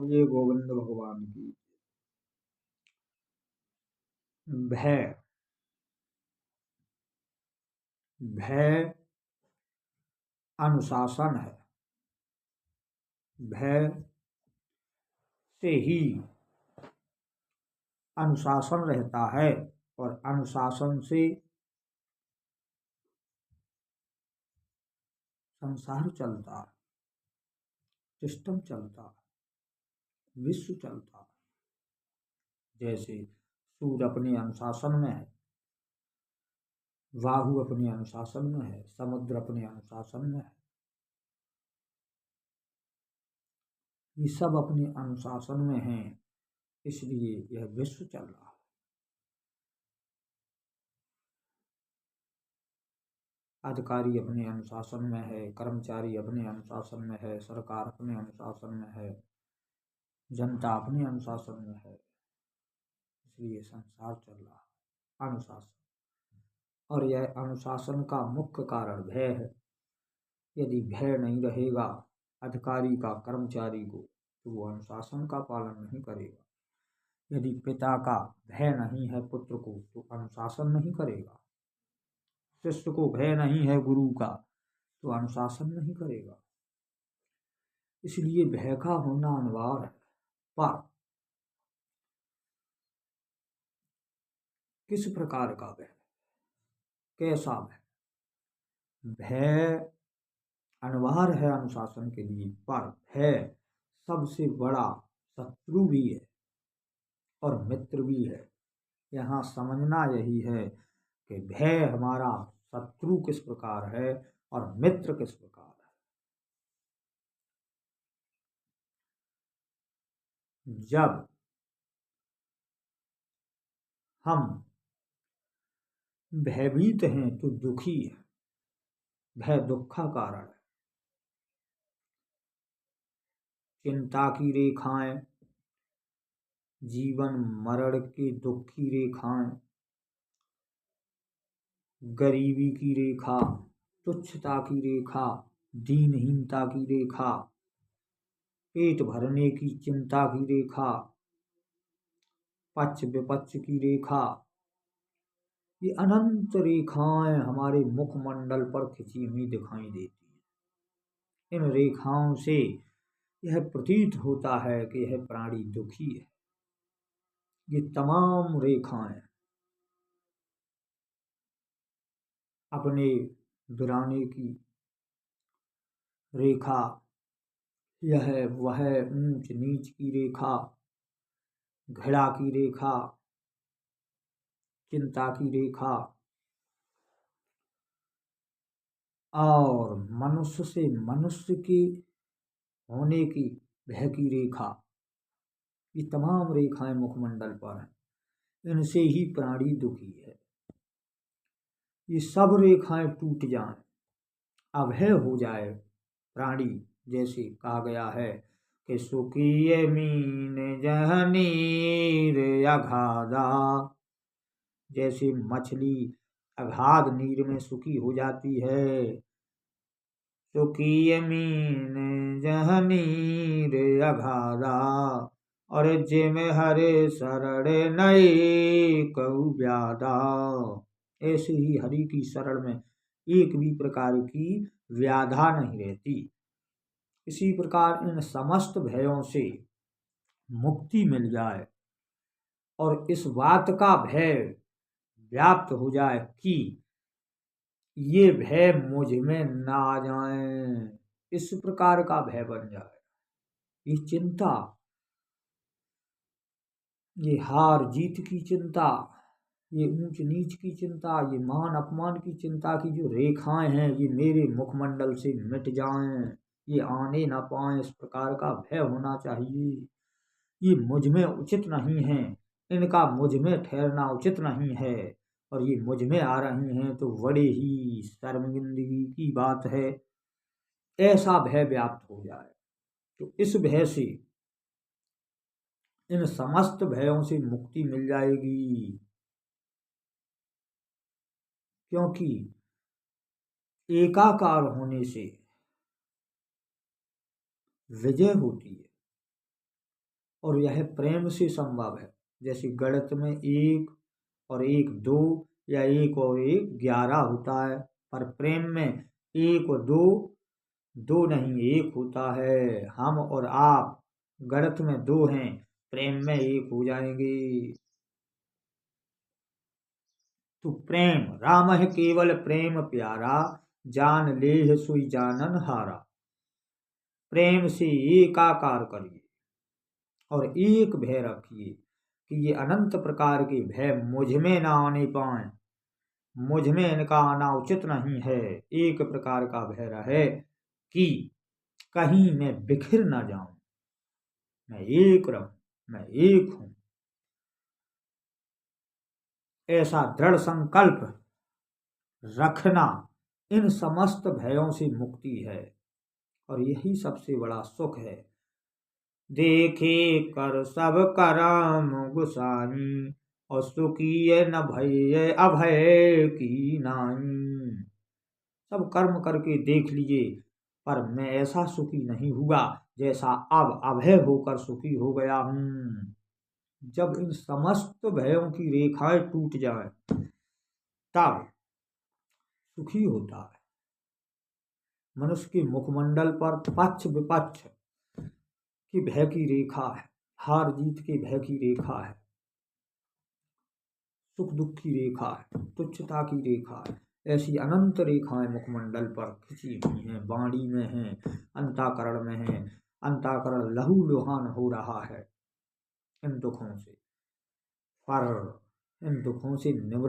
ये गोविंद भगवान की। भय, भय अनुशासन है। भय से ही अनुशासन रहता है और अनुशासन से संसार चलता है, सिस्टम चलता है, विश्व चलता है। जैसे सूर्य अपने अनुशासन में है, वायु अपने अनुशासन में है, समुद्र अपने अनुशासन में है। ये सब अपने अनुशासन में हैं, इसलिए यह विश्व चल रहा है। अधिकारी अपने अनुशासन में है, कर्मचारी अपने अनुशासन में है, सरकार अपने अनुशासन में है, जनता अपने अनुशासन में है, इसलिए संसार चल रहा है। अनुशासन, और यह अनुशासन का मुख्य कारण भय है। यदि भय नहीं रहेगा अधिकारी का कर्मचारी को, तो वो अनुशासन का पालन नहीं करेगा। यदि पिता का भय नहीं है पुत्र को, तो अनुशासन नहीं करेगा। शिष्य को भय नहीं है गुरु का, तो अनुशासन नहीं करेगा। इसलिए भय का होना अनिवार्य है। पर किस प्रकार का भय, कैसा भय? भय अनिवार्य है अनुशासन के लिए, पर भय सबसे बड़ा शत्रु भी है और मित्र भी है। यहाँ समझना यही है कि भय हमारा शत्रु किस प्रकार है और मित्र किस प्रकार है। जब हम भयभीत हैं तो दुखी है। भय दुख का कारण है। चिंता की रेखाएं, जीवन मरण की दुख की रेखाएं, गरीबी की रेखा, तुच्छता की रेखा, दीनहीनता की रेखा, पेट भरने की चिंता की रेखा, पक्ष विपक्ष की रेखा, ये अनंत रेखाएं हमारे मुखमंडल पर खिंची हुई दिखाई देती हैं। इन रेखाओं से यह प्रतीत होता है कि यह प्राणी दुखी है। ये तमाम रेखाएं अपने वीराने की रेखा, यह वह ऊंच नीच की रेखा, घृणा की रेखा, चिंता की रेखा और मनुष्य से मनुष्य की होने की भय की रेखा, ये तमाम रेखाएं मुखमंडल पर हैं। इनसे ही प्राणी दुखी है। ये सब रेखाएं टूट जाएं, अभय हो जाए प्राणी, जैसे कहा गया है कि सुखी मीन जह नीर अगाधा। जैसे मछली अगाध नीर में सुखी हो जाती है, सुखी मीन जह नीर अगाधा, और जिम हरे शरण नए कहु व्याधा। ऐसे ही हरि की शरण में एक भी प्रकार की व्याधा नहीं रहती। इसी प्रकार इन समस्त भयों से मुक्ति मिल जाए और इस बात का भय व्याप्त हो जाए कि ये भय मुझ में ना आ जाए, इस प्रकार का भय बन जाए। ये चिंता, ये हार जीत की चिंता, ये ऊंच नीच की चिंता, ये मान अपमान की चिंता की जो रेखाएं हैं, ये मेरे मुखमंडल से मिट जाएं, ये आने ना पाए, इस प्रकार का भय होना चाहिए। ये मुझ में उचित नहीं है, इनका मुझ में ठहरना उचित नहीं है, और ये मुझ में आ रही हैं तो बड़े ही शर्मिंदगी की बात है। ऐसा भय व्याप्त हो जाए तो इस भय से, इन समस्त भयों से मुक्ति मिल जाएगी। क्योंकि एकाकार होने से विजय होती है। और यह प्रेम से संभव है। जैसे गणित में 1 और 1 2 या 1 और 1 11 होता है, पर प्रेम में 1 और 2 2 नहीं 1 होता है। हम और आप गणित में 2 हैं, प्रेम में 1 हो जाएंगे। तो प्रेम राम है केवल प्रेम प्यारा, जान ले सोई जानन हारा। प्रेम से एकाकार करिए और एक भय रखिए कि ये अनंत प्रकार के भय मुझ में ना आने पाए, मुझ में इनका आना उचित नहीं है। एक प्रकार का भय रहे कि कहीं मैं बिखर ना जाऊं, मैं एक रहूं, मैं एक हूं। ऐसा दृढ़ संकल्प रखना इन समस्त भयों से मुक्ति है और यही सबसे बड़ा सुख है। देखे कर सब करम गुसाई और सुखी न भय अभय की नाई। सब कर्म करके देख लीजिए, पर मैं ऐसा सुखी नहीं हुआ जैसा अब अभय होकर सुखी हो गया हूं। जब इन समस्त भयों की रेखाएं टूट जाए तब सुखी होता है। मनुष्य के मुखमंडल पर पक्ष विपक्ष की भय की रेखा है, हार जीत के भय की रेखा है, सुख दुख की रेखा है, तुच्छता की रेखा है। ऐसी अनंत रेखाएं मुखमंडल पर खिंची हुई हैं, वाणी में हैं, अंताकरण में हैं। अंताकरण लहू लुहान हो रहा है इन दुखों से, पर इन दुखों से निवृत्त